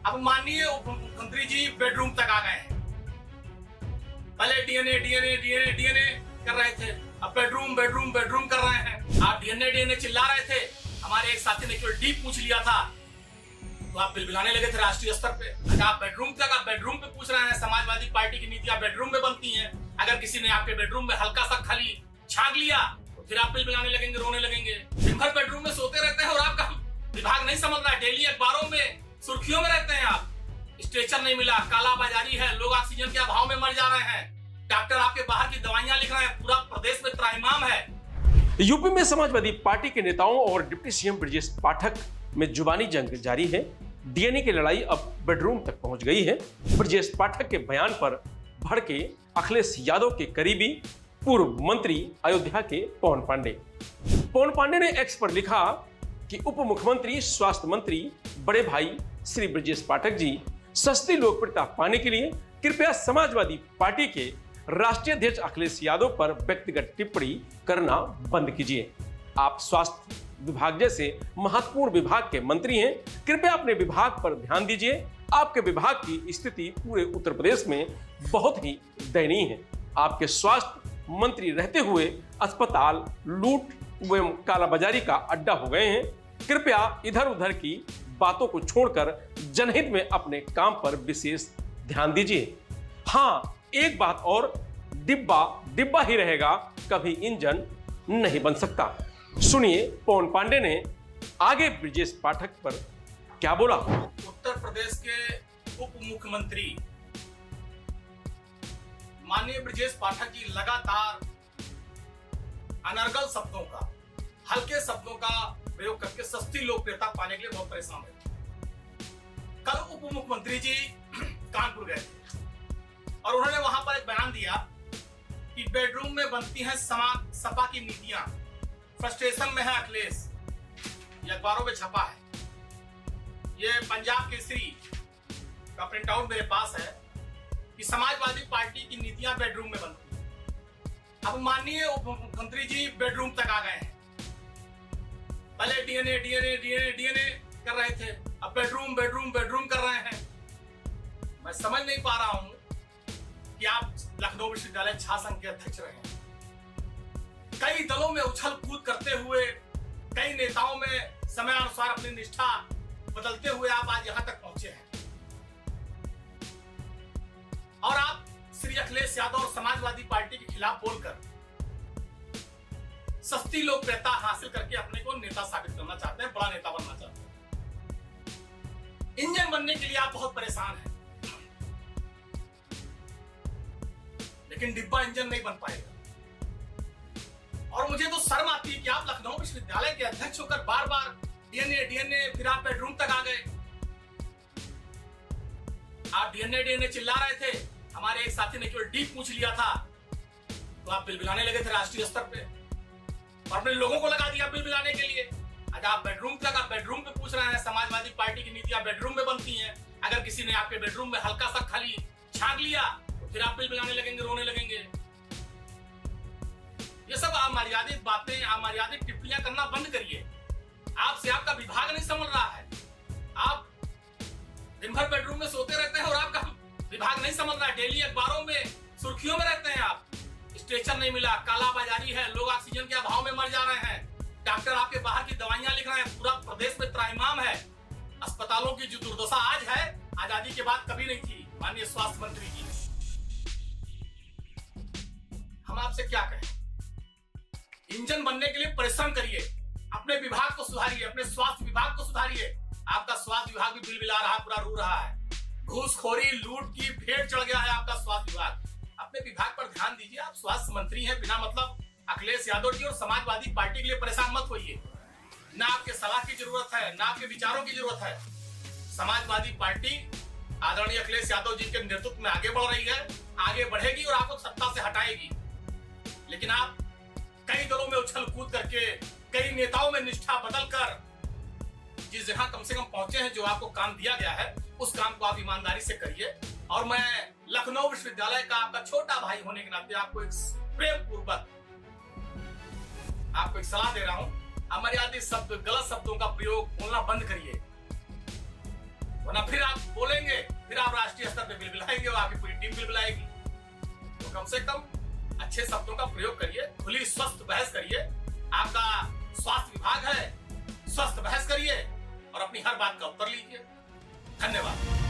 अब माननीय उप मुख्यमंत्री जी बेडरूम तक आ गए हैं। पहले डीएनए कर रहे थे, अब बेडरूम कर रहे हैं। आप डीएनए चिल्ला रहे थे, हमारे एक साथी ने केवल डी पूछ लिया था तो आप बिलबिलाने लगे थे राष्ट्रीय स्तर पे। अगर आप बेडरूम पे पूछ रहे हैं, समाजवादी पार्टी की नीतियां बेडरूम में बनती हैं। अगर किसी ने आपके बेडरूम में हल्का सा खाली छाग लिया तो फिर आप बिलबिलाने लगेंगे, रोने लगेंगे। दिन भर बेडरूम में सोते रहते हैं और आपका विभाग नहीं समझ रहा है। डेली अखबारों में सुर्खियों में रहते हैं आप। स्ट्रेचर नहीं मिला, काला बाजारी है, लोग ऑक्सीजन के अभाव में मर जा रहे हैं, डॉक्टर आपके बाहर की दवाइयां लिख रहे हैं, पूरा प्रदेश में त्राहिमाम है। यूपी में समाजवादी पार्टी के नेताओं और डिप्टी सीएम ब्रजेश पाठक में जुबानी जंग जारी है। डीएनए की लड़ाई अब बेडरूम तक पहुंच गई है। ब्रजेश पाठक के बयान पर भड़के अखिलेश यादव के करीबी पूर्व मंत्री अयोध्या के पवन पांडे ने एक्स पर लिखा कि उप मुख्यमंत्री स्वास्थ्य मंत्री बड़े भाई श्री ब्रजेश पाठक जी सस्ती लोकप्रियता पाने के लिए कृपया समाजवादी पार्टी के राष्ट्रीय अध्यक्ष अखिलेश यादव पर व्यक्तिगत टिप्पणी करना बंद कीजिए। आप स्वास्थ्य विभाग जैसे महत्वपूर्ण विभाग के मंत्री हैं, कृपया अपने विभाग पर ध्यान दीजिए। आपके विभाग की स्थिति पूरे उत्तर प्रदेश में बहुत ही दयनीय है। आपके स्वास्थ्य मंत्री रहते हुए अस्पताल लूट एवं कालाबाजारी का अड्डा हो गए हैं। कृपया इधर उधर की बातों को छोड़कर जनहित में अपने काम पर विशेष ध्यान दीजिए। हाँ, एक बात और, डिब्बा ही रहेगा, कभी इंजन नहीं बन सकता। सुनिए पवन पांडे ने आगे ब्रजेश पाठक पर क्या बोला। उत्तर प्रदेश के उप मुख्यमंत्री माननीय ब्रजेश पाठक जी लगातार अनर्गल शब्दों का, हल्के शब्दों का प्रयोग करके सस्ती लोकप्रियता पाने के लिए बहुत परेशान है। कल उप मुख्यमंत्री जी कानपुर गए थे और उन्होंने वहां पर एक बयान दिया कि बेडरूम में बनती हैं सपा की नीतियां, फ्रस्ट्रेशन में है अखिलेश। ये अखबारों में छपा है। ये पंजाब केसरी का प्रिंट आउट मेरे पास है कि समाजवादी पार्टी की नीतियां बेडरूम में बनती हैं। अब माननीय उप मुख्यमंत्री जी बेडरूम तक आ गए हैं। पहले डीएनए कर रहे थे, अब बेडरूम कर रहे हैं। मैं समझ नहीं पा रहा हूं कि आप लखनऊ विश्वविद्यालय छात्र संघ के अध्यक्ष रहे हैं। कई दलों में उछल कूद करते हुए, कई नेताओं में समय अनुसार अपनी निष्ठा बदलते हुए आप आज यहां तक पहुंचे हैं। और आप श्री अखिलेश यादव और समाजवादी पार्टी के खिलाफ बोलकर सस्ती लोकप्रियता हासिल करके अपने को नेता साबित करना चाहते हैं, बड़ा नेता बनना चाहते हैं। इंजन बनने के लिए आप बहुत परेशान हैं, लेकिन डिब्बा इंजन नहीं बन पाएगा। और मुझे तो शर्म आती है कि आप लखनऊ विश्वविद्यालय के अध्यक्ष होकर बार बार डीएनए फिर आप बेडरूम तक आ गए। आप डीएनए चिल्ला रहे थे, हमारे एक साथी ने केवल डी पूछ लिया था तो आप बिलबिलाने लगे थे राष्ट्रीय स्तर पे और अपने लोगों को लगा दिया बिलबिलाने के लिए। अगर आप बेडरूम पे पूछ रहे हैं, समाजवादी पार्टी की नीतियां बेडरूम में बनती हैं। अगर किसी ने आपके बेडरूम में हल्का सा खाली छाग लिया तो फिर आप बिलबिलाने लगेंगे, रोने लगेंगे। ये सब अमर्यादित बातें, अमर्यादित टिप्पणियां करना बंद करिए। आपसे आपका विभाग नहीं समझ रहा है। आप दिन भर बेडरूम में सोते रहते हैं और आपका विभाग नहीं समझ रहा है। डेली अखबारों में सुर्खियों में रहते हैं आप। स्ट्रेचर नहीं मिला, काला बाजारी है, लोग ऑक्सीजन के अभाव में मर जा रहे हैं, डॉक्टर आपके बाहर की दवाइयां लिख रहे हैं, पूरा प्रदेश में त्राहिमाम है। अस्पतालों की जो दुर्दशा आज है, आजादी के बाद कभी नहीं थी। माननीय स्वास्थ्य मंत्री जी, हम आपसे क्या कहें? इंजन बनने के लिए परिश्रम करिए, अपने विभाग को सुधारिए, अपने स्वास्थ्य विभाग को सुधारिए। आपका स्वास्थ्य विभाग भी बिलबिला रहा है, पूरा रो रहा है। घूसखोरी लूट की भेंट चढ़ गया है आपका स्वास्थ्य विभाग। अपने विभाग पर ध्यान दीजिए। आप स्वास्थ्य मंत्री हैं, बिना मतलब अखिलेश यादव जी और समाजवादी पार्टी के लिए परेशान मत होइए। ना आपके सलाह की जरूरत है, ना आपके विचारों की जरूरत है। समाजवादी पार्टी आदरणीय अखिलेश यादव जी के नेतृत्व में आगे बढ़ रही है, आगे बढ़ेगी और आपको सत्ता से हटाएगी। लेकिन आप कई दलों में उछल कूद करके, कई नेताओं में निष्ठा बदलकर जिस जगह कम से कम पहुंचे हैं, जो आपको काम दिया गया है, उस काम को आप ईमानदारी से करिए। और मैं लखनऊ विश्वविद्यालय का आपका छोटा भाई होने के नाते आपको एक प्रेम पूर्वक आपको एक सलाह दे रहा हूं, अमर्यादित शब्द, गलत शब्दों का प्रयोग बोलना बंद करिए, वरना फिर आप बोलेंगे, फिर आप राष्ट्रीय स्तर पे बिलबिलाएंगे और आपकी पूरी टीम बिलबिलाएगी। तो कम से कम अच्छे शब्दों का प्रयोग करिए, खुली स्वस्थ बहस करिए। आपका स्वास्थ्य विभाग है, स्वस्थ बहस करिए और अपनी हर बात का उत्तर लीजिए। धन्यवाद।